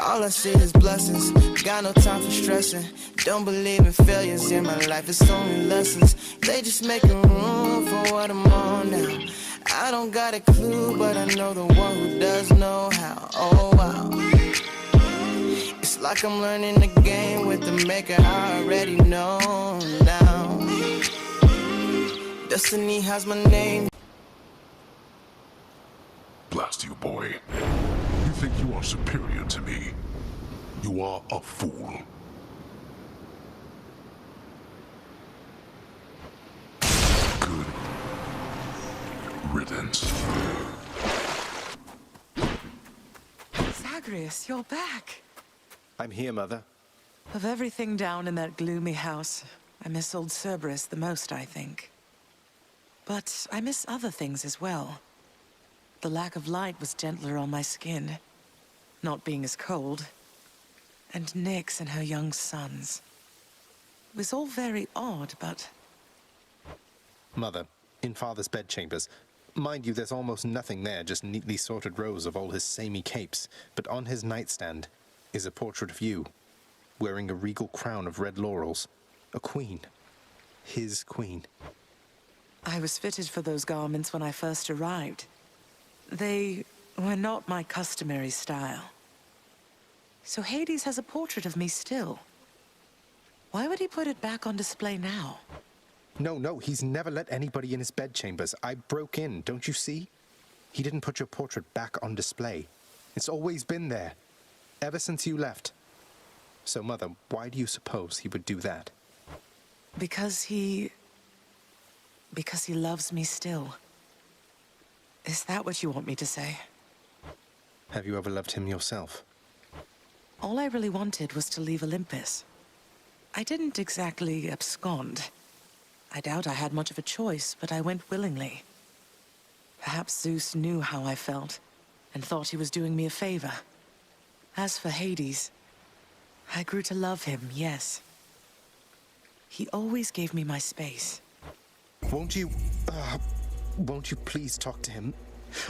All I see is blessings, got no time for stressing. Don't believe in failures in my life, it's only lessons. They just making room for what I'm on now. I don't got a clue, but I know the one who does know how. Oh wow, it's like I'm learning the game with the maker I already know now. Destiny has my name. Blast you, boy. You think you are superior to me? You are a fool. Good riddance. Zagreus, you're back. I'm here, Mother. Of everything down in that gloomy house, I miss old Cerberus the most, I think. But I miss other things as well. The lack of light was gentler on my skin, not being as cold. And Nyx and her young sons. It was all very odd, but... Mother, in Father's bedchambers. Mind you, there's almost nothing there, just neatly sorted rows of all his samey capes. But on his nightstand is a portrait of you, wearing a regal crown of red laurels. A queen. His queen. I was fitted for those garments when I first arrived. They were not my customary style. So Hades has a portrait of me still. Why would he put it back on display now? No, he's never let anybody in his bedchambers. I broke in, don't you see? He didn't put your portrait back on display. It's always been there, ever since you left. So, Mother, why do you suppose he would do that? Because he loves me still. Is that what you want me to say? Have you ever loved him yourself? All I really wanted was to leave Olympus. I didn't exactly abscond. I doubt I had much of a choice, but I went willingly. Perhaps Zeus knew how I felt, and thought he was doing me a favor. As for Hades, I grew to love him, yes. He always gave me my space. Won't you please talk to him?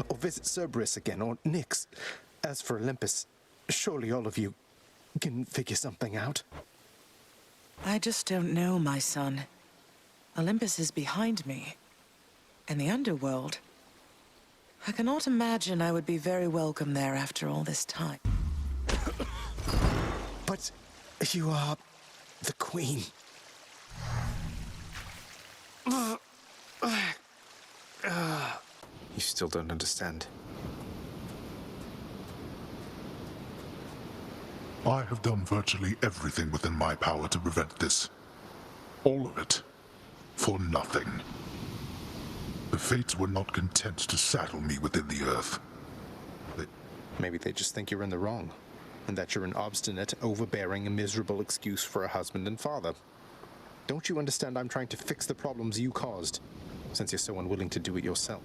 Or visit Cerberus again, or Nyx? As for Olympus, surely all of you can figure something out. I just don't know, my son. Olympus is behind me. And the underworld. I cannot imagine I would be very welcome there after all this time. But you are the queen. You still don't understand. I have done virtually everything within my power to prevent this. All of it. For nothing. The Fates were not content to saddle me within the earth. Maybe they just think you're in the wrong, and that you're an obstinate, overbearing, and miserable excuse for a husband and father. Don't you understand I'm trying to fix the problems you caused, since you're so unwilling to do it yourself?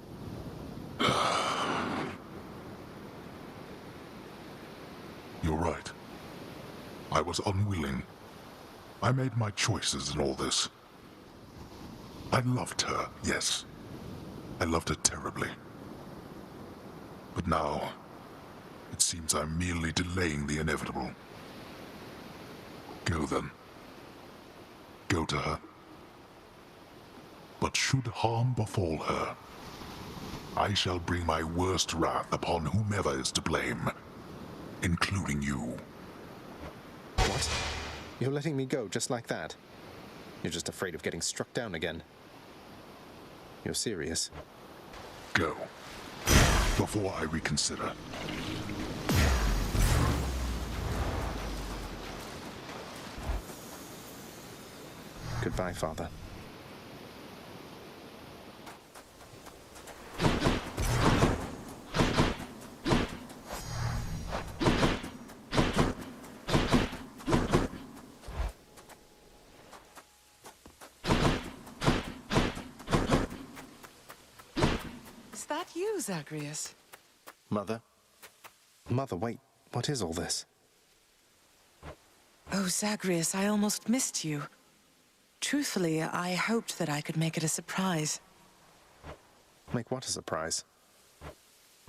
You're right. I was unwilling. I made my choices in all this. I loved her, yes. I loved her terribly. But now, it seems I'm merely delaying the inevitable. Go then. Go to her. But should harm befall her, I shall bring my worst wrath upon whomever is to blame, including you. What? You're letting me go just like that? You're just afraid of getting struck down again. You're serious? Go. Before I reconsider. Goodbye, Father. Is that you, Zagreus? Mother? Mother, wait. What is all this? Oh, Zagreus, I almost missed you. Truthfully, I hoped that I could make it a surprise. Make what a surprise?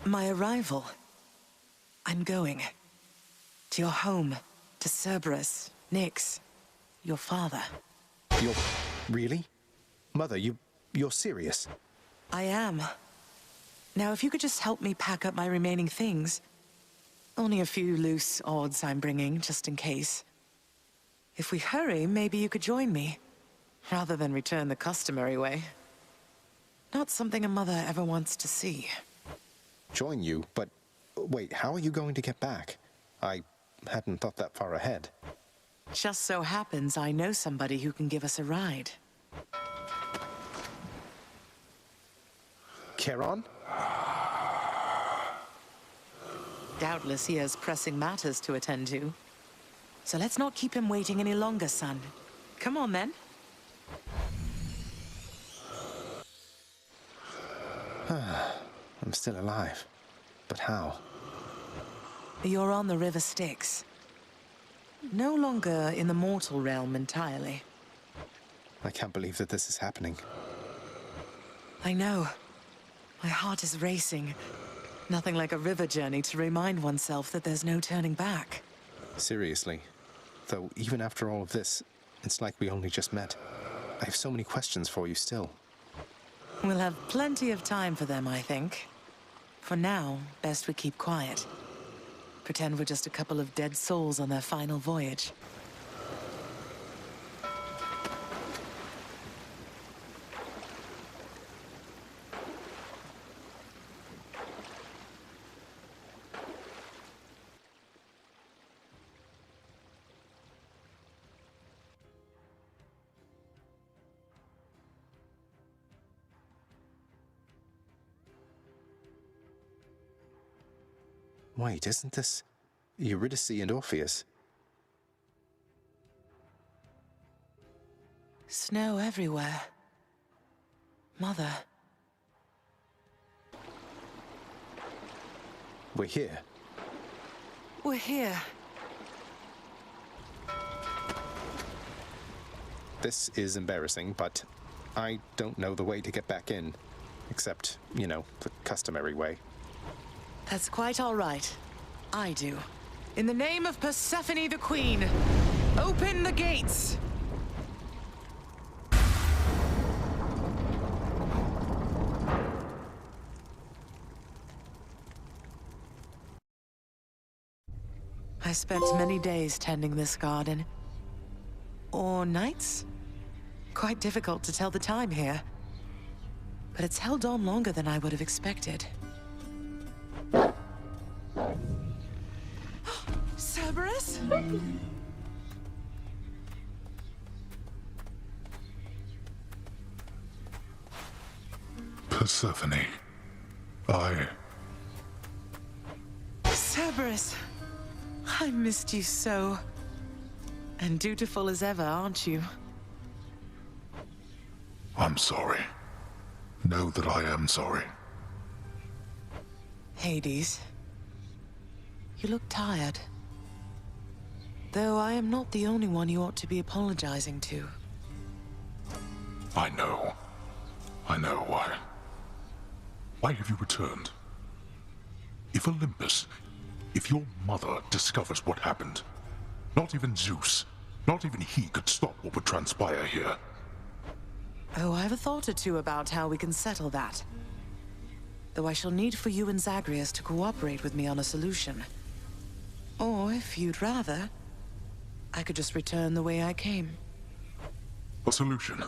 My arrival. I'm going. To your home, to Cerberus, Nyx, your father. You're... really? Mother, you're serious? I am. Now, if you could just help me pack up my remaining things. Only a few loose odds I'm bringing, just in case. If we hurry, maybe you could join me, rather than return the customary way. Not something a mother ever wants to see. Join you? But wait, how are you going to get back? I hadn't thought that far ahead. Just so happens I know somebody who can give us a ride. Charon? Doubtless he has pressing matters to attend to. So let's not keep him waiting any longer, son. Come on, then. I'm still alive. But how? You're on the River Styx. No longer in the mortal realm entirely. I can't believe that this is happening. I know. My heart is racing. Nothing like a river journey to remind oneself that there's no turning back. Seriously. Though, even after all of this, it's like we only just met. I have so many questions for you still. We'll have plenty of time for them, I think. For now, best we keep quiet. Pretend we're just a couple of dead souls on their final voyage. Wait, isn't this Eurydice and Orpheus? Snow everywhere. Mother. We're here. We're here. This is embarrassing, but I don't know the way to get back in. Except, you know, the customary way. That's quite all right. I do. In the name of Persephone the Queen, open the gates! I spent many days tending this garden. Or nights? Quite difficult to tell the time here. But it's held on longer than I would have expected. Cerberus? Persephone. Cerberus, I missed you so. And dutiful as ever, aren't you? I'm sorry. Know that I am sorry. Hades, you look tired. Though I am not the only one you ought to be apologizing to. I know. I know why. Why have you returned? If Olympus, if your mother discovers what happened, not even Zeus, not even he could stop what would transpire here. Oh, I have a thought or two about how we can settle that. Though I shall need for you and Zagreus to cooperate with me on a solution. Or, if you'd rather, I could just return the way I came. A solution?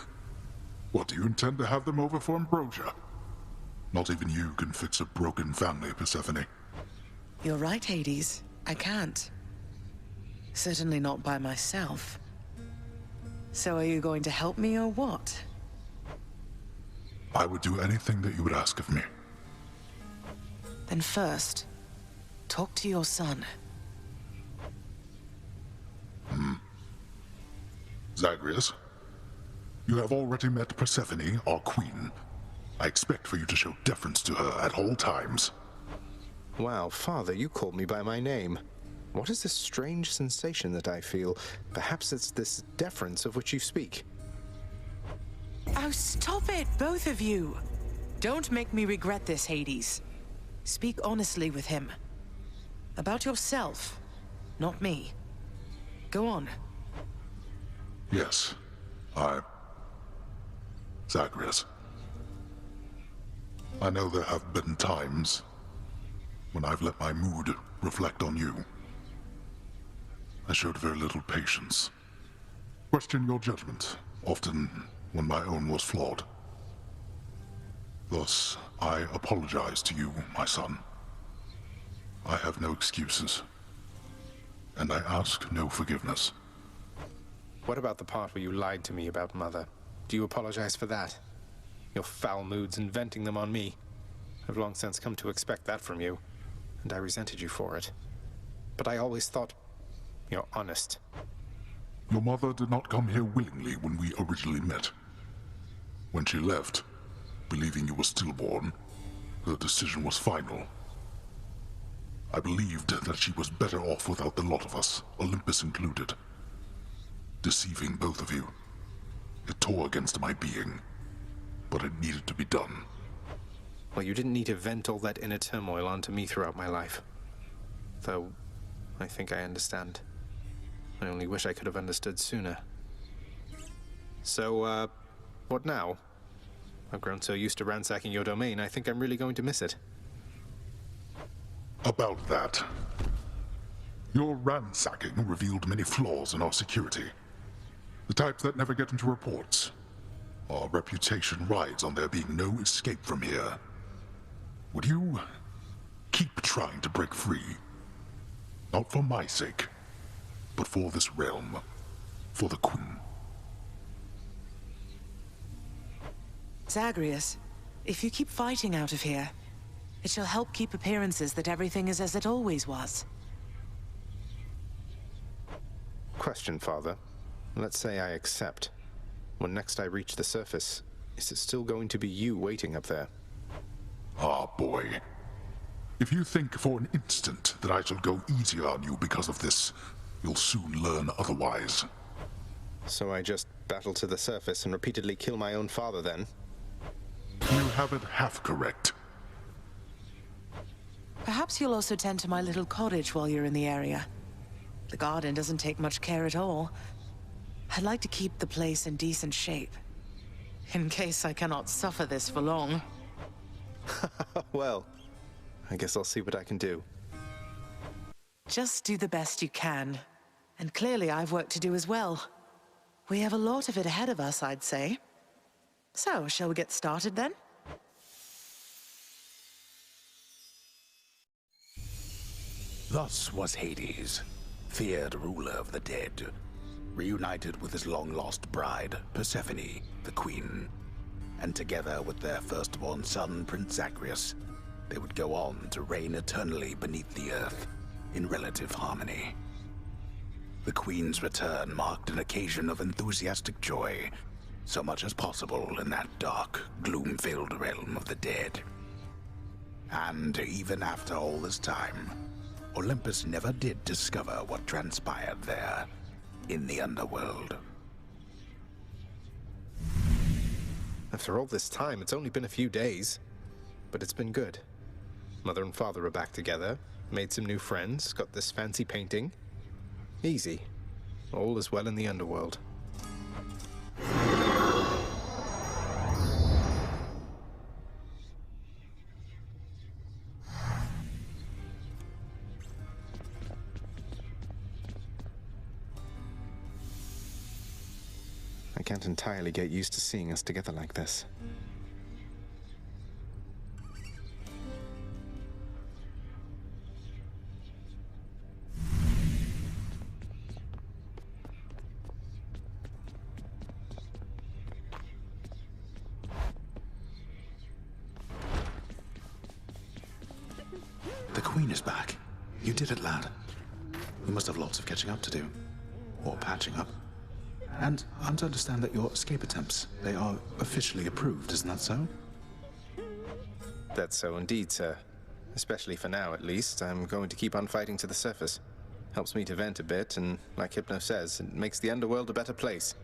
What, do you intend to have them over for ambrosia? Not even you can fix a broken family, Persephone. You're right, Hades. I can't. Certainly not by myself. So are you going to help me or what? I would do anything that you would ask of me. Then first, talk to your son. Zagreus, you have already met Persephone, our queen. I expect for you to show deference to her at all times. Wow, Father, you called me by my name. What is this strange sensation that I feel? Perhaps it's this deference of which you speak. Oh, stop it, both of you! Don't make me regret this, Hades. Speak honestly with him. About yourself. not me. Go on. Yes, Zagreus. I know there have been times when I've let my mood reflect on you. I showed very little patience. Questioned your judgment, often when my own was flawed. Thus, I apologize to you, my son. I have no excuses, and I ask no forgiveness. What about the part where you lied to me about Mother? Do you apologize for that? Your foul moods and venting them on me. I've long since come to expect that from you, and I resented you for it. But I always thought you're honest. Your mother did not come here willingly when we originally met. When she left, believing you were stillborn, her decision was final. I believed that she was better off without the lot of us, Olympus included. Deceiving both of you. It tore against my being, but it needed to be done. Well, you didn't need to vent all that inner turmoil onto me throughout my life. Though, I think I understand. I only wish I could have understood sooner. So, what now? I've grown so used to ransacking your domain, I think I'm really going to miss it. About that. Your ransacking revealed many flaws in our security. The types that never get into reports. Our reputation rides on there being no escape from here. Would you keep trying to break free? Not for my sake, but for this realm, for the Queen. Zagreus, if you keep fighting out of here, it shall help keep appearances that everything is as it always was. Question, Father. Let's say I accept. When next I reach the surface, is it still going to be you waiting up there? Ah, boy. If you think for an instant that I shall go easier on you because of this, you'll soon learn otherwise. So I just battle to the surface and repeatedly kill my own father, then? You have it half correct. Perhaps you'll also tend to my little cottage while you're in the area. The garden doesn't take much care at all. I'd like to keep the place in decent shape, in case I cannot suffer this for long. Well, I guess I'll see what I can do. Just do the best you can. And clearly I've work to do as well. We have a lot of it ahead of us, I'd say. So, shall we get started then? Thus was Hades, feared ruler of the dead, reunited with his long-lost bride, Persephone, the queen. And together with their firstborn son, Prince Zagreus, they would go on to reign eternally beneath the earth, in relative harmony. The queen's return marked an occasion of enthusiastic joy, so much as possible in that dark, gloom-filled realm of the dead. And even after all this time, Olympus never did discover what transpired there, in the underworld. After all this time, it's only been a few days. But it's been good. Mother and father are back together, made some new friends, got this fancy painting. Easy. All is well in the underworld. I can't entirely get used to seeing us together like this. The Queen is back. You did it, lad. You must have lots of catching up to do. Or patching up. And I'm to understand that your escape attempts, they are officially approved, isn't that so? That's so indeed, sir. Especially for now, at least. I'm going to keep on fighting to the surface. Helps me to vent a bit, and like Hypno says, it makes the underworld a better place.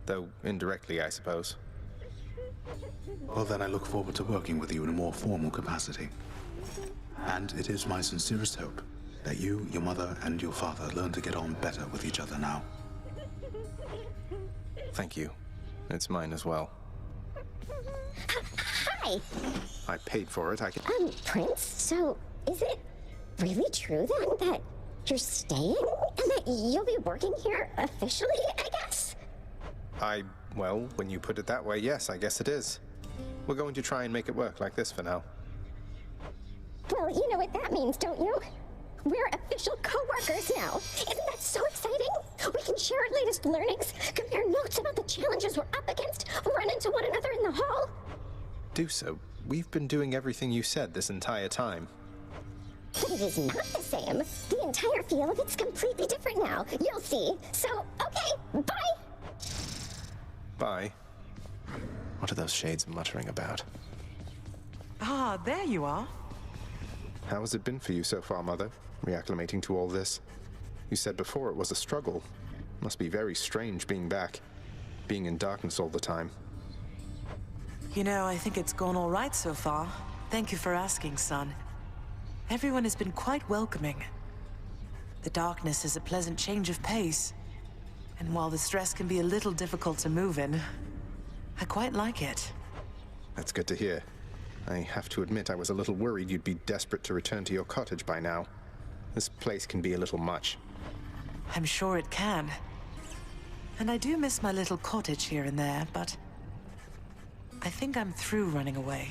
Though indirectly, I suppose. Well, then I look forward to working with you in a more formal capacity. And it is my sincerest hope that you, your mother, and your father learn to get on better with each other now. Thank you. It's mine as well. Hi! I paid for it, I can... Prince, so is it really true then that you're staying and that you'll be working here officially, I guess? Well, when you put it that way, yes, I guess it is. We're going to try and make it work like this for now. Well, you know what that means, don't you? We're official co-workers now. Isn't that so exciting? We can share our latest learnings, compare notes about the challenges we're up against, run into one another in the hall. Do so. We've been doing everything you said this entire time. But it is not the same. The entire feel of it's completely different now. You'll see. So, okay, bye! Bye. What are those shades muttering about? Ah, there you are. How has it been for you so far, Mother? Reacclimating to all this? You said before it was a struggle. Must be very strange being back. Being in darkness all the time. You know, I think it's gone all right so far. Thank you for asking, son. Everyone has been quite welcoming. The darkness is a pleasant change of pace. And while the stress can be a little difficult to move in, I quite like it. That's good to hear. I have to admit I was a little worried you'd be desperate to return to your cottage by now. This place can be a little much. I'm sure it can. And I do miss my little cottage here and there, but I think I'm through running away.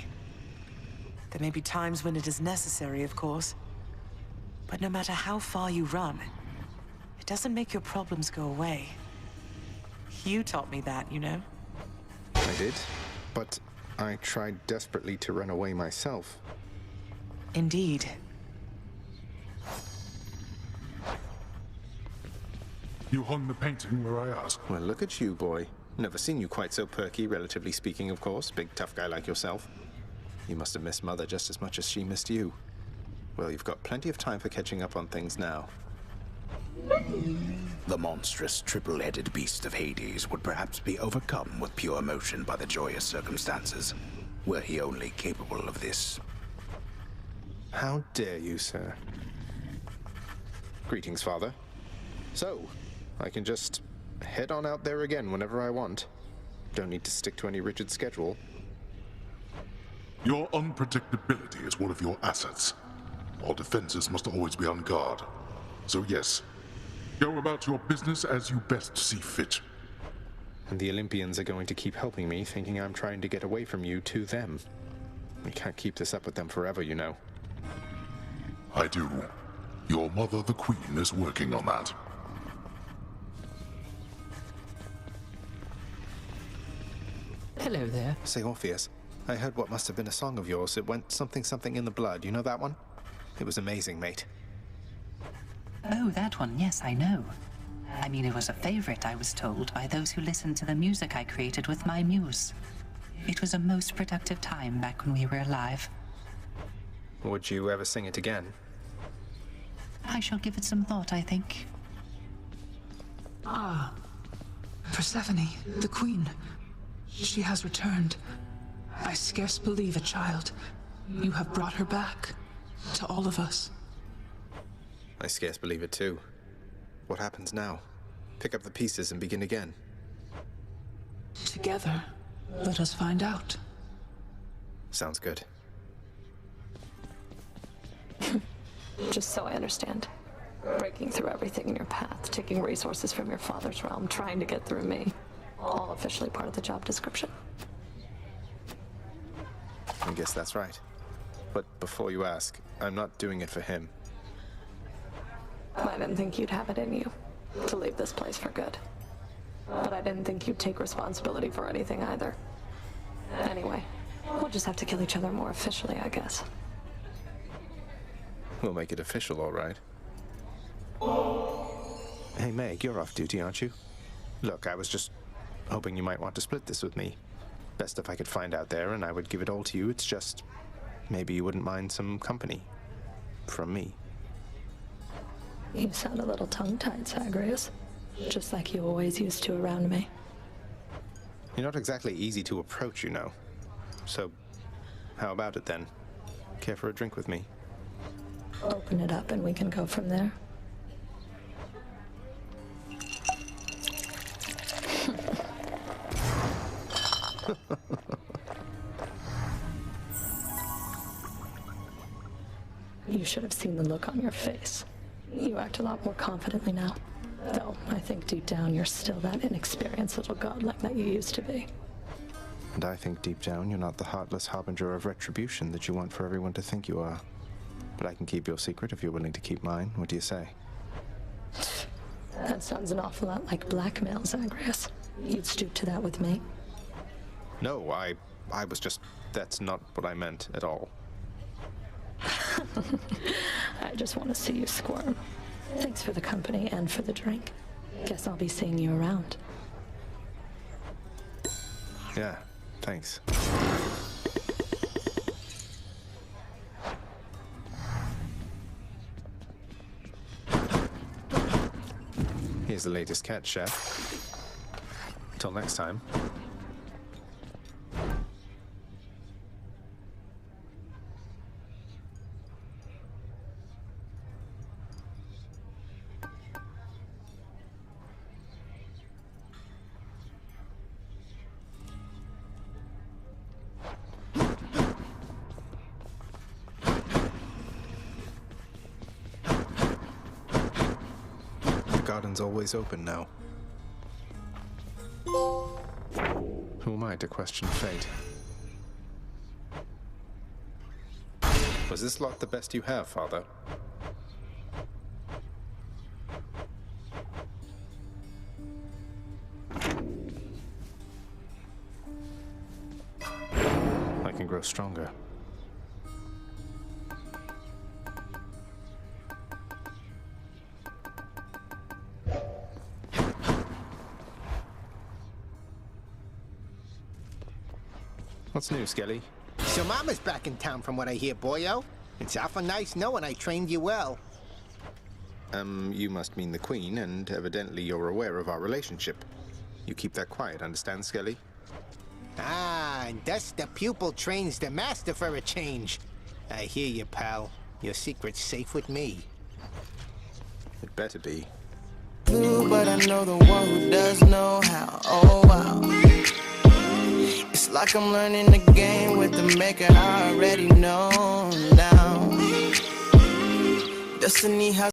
There may be times when it is necessary, of course. But no matter how far you run, it doesn't make your problems go away. You taught me that, you know? I did, but I tried desperately to run away myself. Indeed. You hung the painting where I asked. Well, look at you, boy. Never seen you quite so perky, relatively speaking, of course. Big, tough guy like yourself. You must have missed Mother just as much as she missed you. Well, you've got plenty of time for catching up on things now. The monstrous triple-headed beast of Hades would perhaps be overcome with pure emotion by the joyous circumstances, were he only capable of this. How dare you, sir? Greetings, Father. So, I can just head on out there again whenever I want. Don't need to stick to any rigid schedule. Your unpredictability is one of your assets. Our defenses must always be on guard. So yes, go about your business as you best see fit. And the Olympians are going to keep helping me, thinking I'm trying to get away from you to them. We can't keep this up with them forever, you know. I do. Your mother, the Queen, is working on that. Hello there. Say, Orpheus, I heard what must have been a song of yours. It went something something in the blood. You know that one? It was amazing, mate. Oh, that one, yes, I know. I mean, it was a favorite, I was told, by those who listened to the music I created with my muse. It was a most productive time back when we were alive. Would you ever sing it again? I shall give it some thought, I think. Ah, Persephone, the Queen. She has returned. I scarce believe it, child. You have brought her back to all of us. I scarce believe it too. What happens now? Pick up the pieces and begin again. Together, let us find out. Sounds good. Just so I understand. Breaking through everything in your path, taking resources from your father's realm, trying to get through me. All officially part of the job description. I guess that's right. But before you ask, I'm not doing it for him. I didn't think you'd have it in you to leave this place for good. But I didn't think you'd take responsibility for anything either. Anyway, we'll just have to kill each other more officially, I guess. We'll make it official, all right. Hey, Meg, you're off duty, aren't you? Look, I was just hoping you might want to split this with me. Best if I could find out there, and I would give it all to you. It's just, maybe you wouldn't mind some company. From me. You sound a little tongue-tied, Zagreus. Just like you always used to around me. You're not exactly easy to approach, you know. So, how about it then? Care for a drink with me? Open it up and we can go from there. You should have seen the look on your face. You act a lot more confidently now. Though, I think deep down you're still that inexperienced little godlike that you used to be. And I think deep down you're not the heartless harbinger of retribution that you want for everyone to think you are. But I can keep your secret if you're willing to keep mine. What do you say? That sounds an awful lot like blackmail, Zagreus. You'd stoop to that with me? No, I was just... That's not what I meant at all. I just want to see you squirm. Thanks for the company and for the drink. Guess I'll be seeing you around. Yeah, thanks. Here's the latest catch, Chef. Till next time. The garden's always open now. Who am I to question fate? Was this lot the best you have, Father? I can grow stronger. What's new, Skelly? So Mama's back in town from what I hear, boyo. It's awful nice knowing I trained you well. You must mean the Queen, and evidently you're aware of our relationship. You keep that quiet, understand, Skelly? Ah, and thus the pupil trains the master for a change. I hear you, pal. Your secret's safe with me. It better be. But I know the one who does know how. Oh wow. It's like I'm learning the game with the maker I already know now. Destiny has